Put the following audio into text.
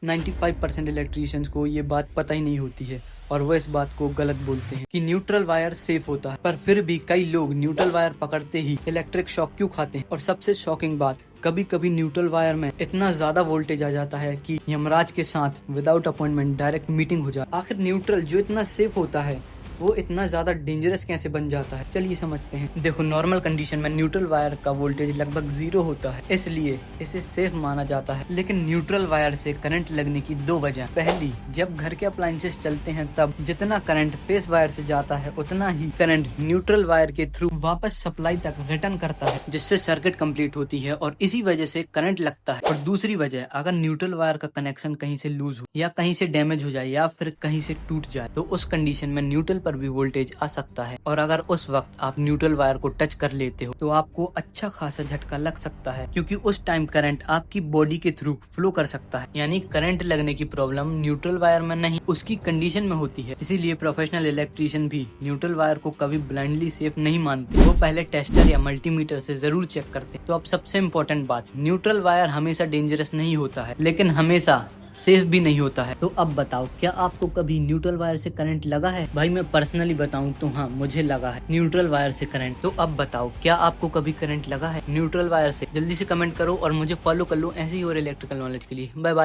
95% electricians को ये बात पता ही नहीं होती है और वो इस बात को गलत बोलते हैं कि न्यूट्रल वायर सेफ होता है, पर फिर भी कई लोग न्यूट्रल वायर पकड़ते ही इलेक्ट्रिक शॉक क्यों खाते हैं। और सबसे शॉकिंग बात, कभी कभी न्यूट्रल वायर में इतना ज्यादा वोल्टेज आ जाता है कि यमराज के साथ विदाउट अपॉइंटमेंट डायरेक्ट मीटिंग हो जाती है। आखिर न्यूट्रल जो इतना सेफ होता है वो इतना ज्यादा डेंजरस कैसे बन जाता है, चलिए समझते हैं। देखो, नॉर्मल कंडीशन में न्यूट्रल वायर का वोल्टेज लगभग 0 होता है, इसलिए इसे सेफ माना जाता है। लेकिन न्यूट्रल वायर से करंट लगने की 2 वजह। पहली, जब घर के अप्लायंसेस चलते हैं तब जितना करंट फेस वायर से जाता है उतना ही करंट न्यूट्रल वायर के थ्रू वापस सप्लाई तक रिटर्न करता है, जिससे सर्किट कंप्लीट होती है और इसी वजह से करंट लगता है। और दूसरी वजह, अगर न्यूट्रल वायर का कनेक्शन कहीं से लूज हो या कहीं से डैमेज हो जाए या फिर कहीं से टूट जाए तो उस कंडीशन में न्यूट्रल पर भी वोल्टेज आ सकता है। और अगर उस वक्त आप न्यूट्रल वायर को टच कर लेते हो तो आपको अच्छा खासा झटका लग सकता है, क्योंकि उस टाइम करंट आपकी बॉडी के थ्रू फ्लो कर सकता है। यानी करंट लगने की प्रॉब्लम न्यूट्रल वायर में नहीं, उसकी कंडीशन में होती है। इसीलिए प्रोफेशनल इलेक्ट्रीशियन भी न्यूट्रल वायर को कभी ब्लाइंडली सेफ नहीं मानते, वो पहले टेस्टर या मल्टीमीटर से जरूर चेक करते। तो अब सबसे इम्पोर्टेंट बात, न्यूट्रल वायर हमेशा डेंजरस नहीं होता है, लेकिन हमेशा सेफ भी नहीं होता है। तो अब बताओ, क्या आपको कभी न्यूट्रल वायर से करंट लगा है? भाई मैं पर्सनली बताऊं तो हाँ, मुझे लगा है न्यूट्रल वायर से करंट। तो अब बताओ, क्या आपको कभी करंट लगा है न्यूट्रल वायर से? जल्दी से कमेंट करो और मुझे फॉलो कर लो ऐसे ही और इलेक्ट्रिकल नॉलेज के लिए। Bye bye.